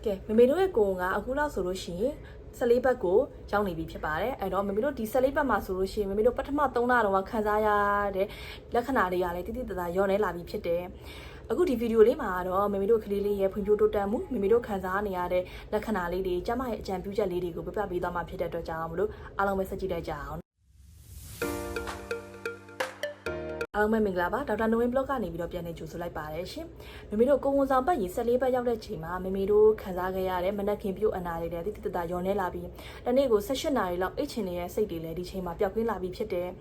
ကဲမမေတို့ရဲ့ကိုယ်ကအခုလောက်ဆိုလို့ရှိရင်14ဘက်ကိုရောက်နေပြီဖြစ်ပါတယ်အဲ့တော့မမေတို့ဒီ14ဘက်မှာဆိုလို့ရှိရင်မမေတို့ပထမ3လတော့ခံစားရတဲ့လက္ခဏာတွေကလည်းတိတိတသားရောနေလာပြီဖြစ်တယ်အခုဒီဗီဒီယိုလေးမှာတော့မမေတို့ကလေးလေးရဲ့ဖွံ့ဖြိုးတိုးတက်မှုမမေတို့ခံစားနေရတဲ့လက္ခဏာလေးတွေကျမရဲ့အကြံပြုချက်လေးတွေကိုပြပြပေးသွားမှာဖြစ်တဲ့အတွက်ကြောင့်မလို့အားလုံးပဲစကြည့်လိုက်ကြအောင်အားလုံးပဲမင်္ဂလာပါဒေါက်တာနိုဝင်း blog ကနေပြီးတော့ပြန်နေကြိုဆိုလိုက်ပါတယ်ရှင်မမေတို့ကိုဝန်ဆောင်ပတ်ရင်14ဘက်ရောက်တဲ့ချိန်မှာမမေတို့ခံစားခဲ့ရတဲ့မနက်ခင်းပြုတ်အနာတွေလည်းတိတိတသားရောနေလာပြီးတနေ့ကို18နာရီလောက်အိတ်ချင်နေတဲ့စိတ်တွေလည်းဒီချိန်မှာပျောက်ကင်းလာပြီးဖြစ်တယ်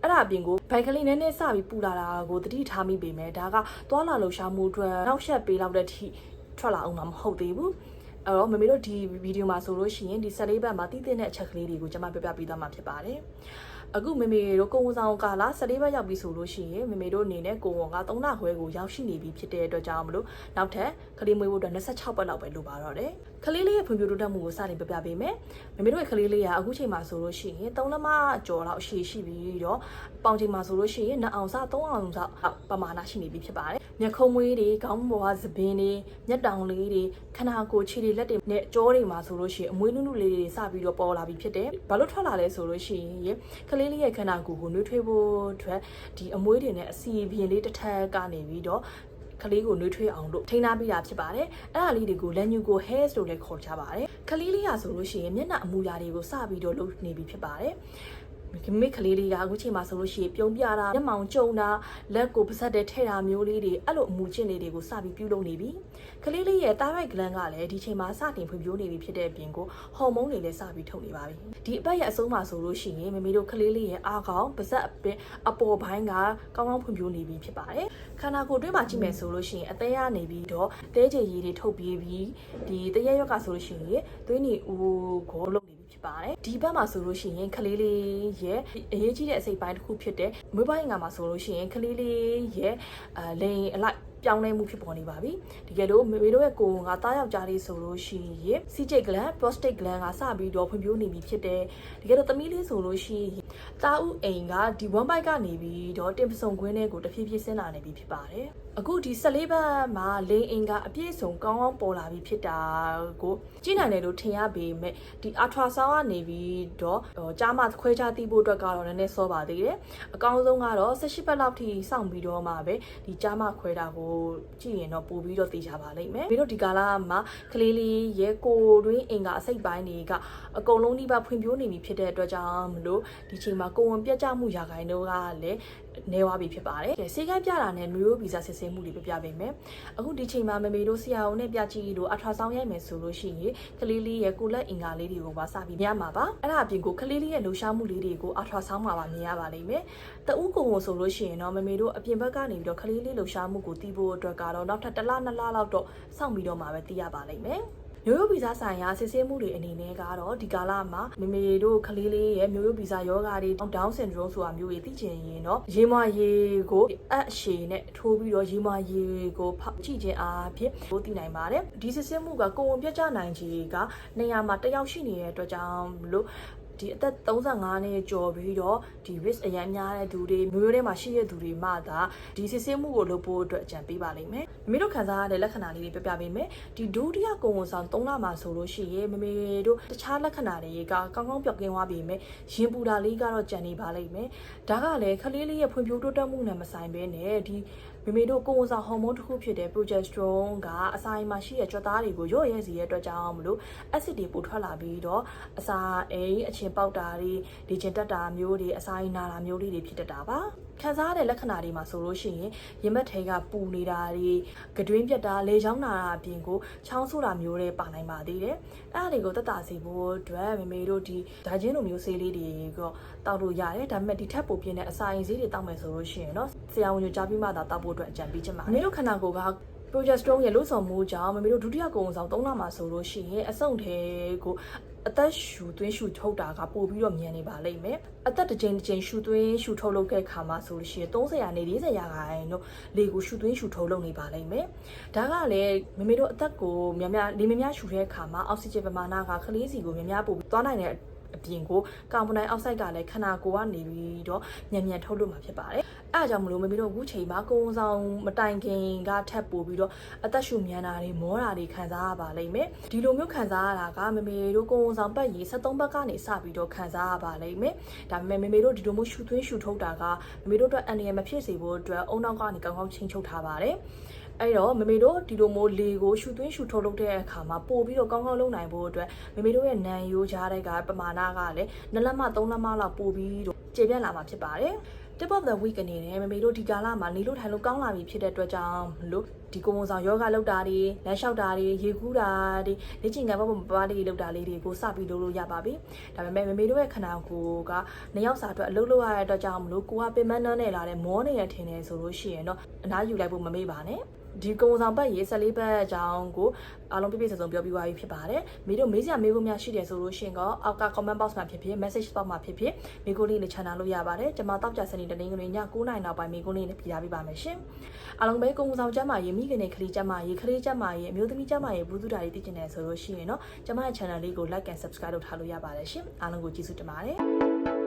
အဲ့ဒါအပြင်ကိုဘိုက်ကလေးနည်းနည်းစပြီးပူလာတာကိုတတိထားမိပေမဲ့ဒါကသွားလာလှုပ်ရှားမှုအတွက်နောက်ဆက်ပေးလောက်တဲ့အထိထွက်လာအောင်မှာမဟုတ်သေးဘူးအဲ့တော့မမေတို့ဒီဗီဒီယိုမှာဆိုလို့ရှိရင်ဒီ14ဘက်မှာတည်တဲ့အချက်ကလေးတွေကိုကျွန်မပြပြပေးသွားမှာဖြစ်ပါတယ်အခုမမေတို့ကိုဝန်ဆောင်ကာလ14ဘက်ရောက်ပြီဆိုလို့ရှိရင်မမေတို့အနေနဲ့ကိုဝန်က3လခွဲကိုရောက်ရှိနေပြီဖြစ်တဲ့အတွက်ကြောင့်မလို့နောက်ထပ်ကလေးမွေးဖို့အတွက်26ဘက်လောက်ပဲလိုပါတော့တယ်ကလေးလေးရဲ့ဖွံ့ဖြိုးတိုးတက်မှုကိုစတင်ပြပြပေးမယ်မမေတို့ရဲ့ကလေးလေးကအခုချိန်မှာဆိုလို့ရှိရင်3လမကျော်လောက်ရှည်ရှိပြီးတော့ပေါင်ချိန်မှာဆိုလို့ရှိရင်2အောင်စ3အောင်စပမာဏရှိနေပြီဖြစ်ပါတယ်မျက်ခုံးမွေးတွေခေါင်းပေါ်ကသပင်တွေမျက်တောင်လေးတွေခနာကိုခြေတွေလက်တွေနဲ့ကြောတွေမှာဆိုလို့ရှိရင်အမွေးနုနုလေးတွေစပြီးတော့ပေါ်လာပြီဖြစ်တယ်ဘာလို့ထွက်လာလဲဆိုလို့ရှိရင်ကလေးလေးရဲ့ခန္ဓာကိုယ်ကိုနှွေးထွေးဖို့အတွက်ဒီအမွေးတွေနဲ့အစီအပြင်လေးတစ်ထပ်ကနေပြီးတော့ကလေးကိုနှွေးထွေးအောင်လို့ထိန်းထားပေးတာဖြစ်ပါတယ်အဲ့ဒါလေးတွေကိုလက်ညှိုးကို hairs လို့လည်းခေါ်ကြပါတယ်ကလေးလေးရဆိုလို့ရှိရင်မျက်နှာအမူအရာတွေကိုစပြီးတော့လုပ်နေပြီဖြစ်ပါတယ်မိကလေးလေးကအခုချိန်မှာဆိုလို့ရှိရင်ပြုံးပြတာမျက်မှောင်ကျုံတာလက်ကိုပါးစပ်တဲ့ထဲတာမျိုးလေးတွေအဲ့လိုအမူကျင့်လေးတွေကိုစပြီးပြုလုပ်နေပြီကလေးလေးရဲ့ thyroid gland ကလည်းဒီချိန်မှာစတင်ဖွံ့ဖြိုးနေပြီဖြစ်တဲ့အပြင်ကိုဟော်မုန်းတွေလည်းစပြီးထုတ်နေပါပြီဒီအပတ်ရဲ့အဆုံးမှာဆိုလို့ရှိရင်မမေတို့ကလေးလေးရဲ့အားကောင်းပါးစပ်အပေါ်ပိုင်းကကောင်းကောင်းဖွံ့ဖြိုးနေပြီဖြစ်ပါတယ်ခန္ဓာကိုယ်တွင်းမှာကြည့်မယ်ဆိုလို့ရှိရင်အသေးရနေပြီးတော့တဲကြေရည်တွေထုတ်ပြီးဒီတရက်ရွက်ကဆိုလို့ရှိရင်သွေးနေဦးကိုလုပ်နေဖြစ်ပါတယ်ဒီဘက်မှာဆိုလို့ရှိရင်ကလေးလေးရဲ့အရေးကြီးတဲ့အစိတ်ပိုင်းတစ်ခုဖြစ်တဲ့မွေးပိုင်းငါမှာဆိုလို့ရှိရင်ကလေးလေးရဲ့လိန်အလိုက်ပြောင်းလဲမှုဖြစ်ပေါ်နေပါပြီတကယ်လို့မေတို့ရဲ့ကိုယ်ကတားယောက်ျားလေးဆိုလို့ရှိရင်စီဂျိတ်ဂလန် prostate gland ကစပြီးတော့ဖွံ့ဖြိုးနေပြီဖြစ်တယ်တကယ်လို့သမီးလေးဆိုလို့ရှိရင်တာဥအိမ်ကဒီ one bite ကနေပြီးတော့တင်ပစုံခွင်းတွေကိုတဖြည်းဖြည်းဆင်းလာနေပြီဖြစ်ပါတယ်အခုဒီ14ဘက်မှာလိန်အိမ်ကအပြည့်စုံကောင်းကောင်းပေါ်လာပြီဖြစ်တာကိုကြည့်နိုင်တယ်လို့ထင်ရပေမဲ့ဒီ ultrasound ကနေပြီးတော့ကြားမခွဲခြားသိဖို့အတွက်ကတော့နည်းနည်းစောပါသေးတယ်အကောင်းဆုံးကတော့18ဘက်လောက်ထိစောင့်ပြီးတော့မှပဲဒီကြားမခွဲတာကိုကြည့်ရင်တော့ပို့ပြီးတော့သိကြပါလိမ့်မယ်ပြီးတော့ဒီကာလမှာကလေးလေးရဲ့ကိုတွင်းအင်ကအစိတ်ပိုင်းတွေကအကုန်လုံးဒီပါဖွံ့ဖြိုးနေပြီဖြစ်တဲ့အတွက်ကြောင့်မလို့ဒီချိန်မှာကိုဝင်ပြတ်ကျမှုရာခိုင်နှုန်းကလည်းနေဝါပြီဖြစ်ပါတယ်။ဆေးကန်းပြတာနဲ့မျိုးရိုးဗီဇစစ်ဆေးမှုတွေပြပြပေးမယ်။အခုဒီချိန်မှာမမေတို့ဆရာဝန်နဲ့ပြကြည့်လို့အထာဆောင်ရိုက်မယ်ဆိုလို့ရှိရင်ကလေးလေးရဲ့ကိုလက်အင်္ဂါလေးတွေကိုပါစပြီးမြင်ရမှာပါ။အဲ့ဒါအပြင်ကိုကလေးလေးရဲ့လှူရှားမှုလေးတွေကိုအထာဆောင်မှာပါမြင်ရပါလိမ့်မယ်။တဦးကိုယ်ဆိုလို့ရှိရင်တော့မမေတို့အပြင်ဘက်ကနေပြီးတော့ကလေးလေးလှူရှားမှုကိုတီးဖို့အတွက်ကတော့နောက်ထပ်1လ2လလောက်တော့စောင့်ပြီးတော့မှပဲတီးရပါလိမ့်မယ်။မျိုးရိုးဗီဇဆိုင်ရာစစ်ဆေးမှုတွေအနေနဲ့ကတော့ဒီကာလမှာမမေတို့ကလေးလေးရဲ့မျိုးရိုးဗီဇယောဂါတွေ Down syndrome ဆိုတာမျိုးတွေသိချင်ရင်တော့ရေမွာရေကိုအရှည်နဲ့ထိုးပြီးတော့ရေမွာရေကိုဖောက်ကြည့်ခြင်းအားဖြင့်ကိုသိနိုင်ပါတယ်ဒီစစ်ဆေးမှုကကိုဝင်ပြတ်ကျနိုင်ခြေကနေရာမှာတစ်ယောက်ရှိနေတဲ့အတွက်ကြောင့်လို့ဒီအသက်35နှစ်ကျော်ပြီးတော့ဒီ risk အရန်များတဲ့သူတွေမျိုးရိုးထဲမှာရှိတဲ့သူတွေမှသာဒီစစ်ဆေးမှုကိုလုပ်ဖို့အတွက်အကြံပေးပါလိမ့်မယ်မမေတို့ခံစားရတဲ့လက္ခဏာလေးတွေပြပြပေးမယ်ဒီဒုတိယကိုဝန်ဆောင်3လမှာဆိုလို့ရှိရင်မမေတို့တခြားလက္ခဏာတွေကကောင်းကောင်းပျောက်ကင်းသွားပြီမယ်ရင်ပူတာလေးကတော့ကြံနေပါလိမ့်မယ်ဒါကလည်းခလေးလေးရဲ့ဖွံ့ဖြိုးတိုးတက်မှုနဲ့မဆိုင်ဘဲနဲ့ဒီမမေတို့ကိုဝန်ဆောင်ဟော်မုန်းတစ်ခုဖြစ်တဲ့ progesterone ကအစာအိမ်မှာရှိတဲ့ကြွက်သားတွေကိုရော့ရဲစေတဲ့အတွက်ကြောင့်မလို့ acid တွေပိုထွက်လာပြီးတော့အစာအိမ်အချင်းပေါက်တာတွေလေ့ကျင့်တတ်တာမျိုးတွေအစာအိမ်နာတာမျိုးလေးတွေဖြစ်တတ်တာပါခံစားရတဲ့လက္ခဏာတွေမှာဆိုလို့ရှိရင်ရင်ဘတ်ထဲကပူနေတာတွေကတွင်းပြတ်တာလေချောင်းနာတာအပြင်ကိုချောင်းဆိုးတာမျိုးတွေပါနိုင်ပါသေးတယ်အဲ့ဒါတွေကိုသက်သာစေဖို့အတွက်မမေတို့ဒီဒါချင်းလိုမျိုးဆေးလေးတွေကိုတောက်လို့ရတယ်ဒါပေမဲ့ဒီထက်ပိုပြင်းတဲ့အစာအိမ်ဆေးတွေတောက်မယ်ဆိုလို့ရှိရင်တော့ဆရာဝန်ညွှန်ကြားပြီးမှသာတောက်ဖို့အတွက်အကြံပေးချင်ပါတယ်မမေတို့ခန္ဓာကိုယ်ကprogesterone ရဲ့လို့ဆောင်မှုကြောင့်မမေတို့ဒုတိယကိုဝန်ဆောင်3လမှာဆိုလို့ရှိရင်အဆုံထဲကိုအသက်ရှူသွင်းရှူထုတ်တာကပို့ပြီးတော့မြန်နေပါလိမ့်မယ်အသက်တစ်ချိန်ရှူသွင်းရှူထုတ်လုပ်ခဲ့ခါမှာဆိုလို့ရှိရင်30ရာနေ40ရာခိုင်တို့လေကိုရှူသွင်းရှူထုတ်လုပ်နေပါလိမ့်မယ်ဒါကလည်းမမေတို့အသက်ကိုများများလေများများရှူတဲ့ခါမှာအောက်ဆီဂျင်ပမာဏကကလေးစီကိုများများပို့ပြီးသွားနိုင်တဲ့ အပြင်ကိုကာဗွန်ဒိုင်အောက်ဆိုက်ကလည်းခန္ဓာကိုယ်ကနေပြီးတော့မြန်ထုတ်လို့မှာဖြစ်ပါတယ်အဲအကြောင်းမလို့မမေတို့အခုချိန်မှာကိုဝန်ဆောင်မတိုင်ခင်ကထပ်ပို့ပြီးတော့အသက်ရှူမြန်တာတွေမောတာတွေခံစားရပါလိမ့်မယ်ဒီလိုမျိုးခံစားရတာကမမေတို့ကိုဝန်ဆောင်ပတ်ရေး73ဘက်ကနေစပြီးတော့ခံစားရပါလိမ့်မယ်ဒါပေမဲ့မမေတို့ဒီလိုမျိုးရှူသွင်းရှူထုတ်တာကမမေတို့အတွက်အန္တရာယ်မဖြစ်စေဖို့အတွက်အုံနောက်ကနေကောင်းကောင်းချင်းချုပ်ထားပါတယ်အဲ့တော့မမေတို့ဒီလိုမျိုးလေကိုရှူသွင်းရှူထုတ်လုပ်တဲ့အခါမှာပို့ပြီးတော့ကောင်းကောင်းလုပ်နိုင်ဖို့အတွက်မမေတို့ရဲ့နံရိုးကြားတွေကပမာဏကလည်း2လက်မ3လက်မလောက်ပို့ပြီးတော့ကျေပြန့်လာမှာဖြစ်ပါတယ်Tip of the week အနေနဲ့မမေတို့ဒီကာလမှာနေလို့ထိုင်လို့ကောင်းလာပြီဖြစ်တဲ့အတွက်ကြောင့်မလို့ဒီကိုဝန်ဆောင်ယောဂလောက်တာတွေလမ်းလျှောက်တာတွေရေကူးတာတွေလေ့ကျင့်ခန်းပေါ့ပါလေးလောက်တာလေးတွေကိုစပြီးလုပ်လို့ရပါပြီဒါပေမဲ့မမေတို့ရဲ့ခန္ဓာကိုယ်ကနှစ်ယောက်စာအတွက်အလုပ်လုပ်ရတဲ့အတွက်ကြောင့်မလို့ကိုကပင်မနှမ်းနဲ့လာတဲ့မောနေရထင်တယ်ဆိုလို့ရှိရင်တော့အနားယူလိုက်ဖို့မမေ့ပါနဲ့ဒီကုံဆောင်ပတ်ရေး14ပတ်အကြောင်းကိုအားလုံးပြည့်စုံပြောပြသွားပြီဖြစ်ပါတယ်မိတို့မေးစရာမေးခွန်းများရှိတယ်ဆိုလို့ရှိရင်တော့အောက်က comment box မှာဖြစ်ဖြစ် message box မှာဖြစ်ဖြစ်မေးခွန်းလေးနဲ့ channel လို့ရပါတယ်ကျွန်မတောက်ကြစနေတနင်္ဂနွေည9:00နောက်ပိုင်းမေးခွန်းလေးနဲ့ပြပေးပါမယ်ရှင်အားလုံးပဲကုံဆောင်ကျမ်းမာရေးမိခင်နဲ့ကလေးကျမ်းမာရေးခလေးကျမ်းမာရေးအမျိုးသမီးကျမ်းမာရေးဘူးစုတာတွေသိကျင်တယ်ဆိုလို့ရှိရင်တော့ကျွန်မရဲ့ channel လေးကို like and subscribe လုပ်ထားလို့ရပါတယ်ရှင်အားလုံးကိုကျေးဇူးတင်ပါတယ်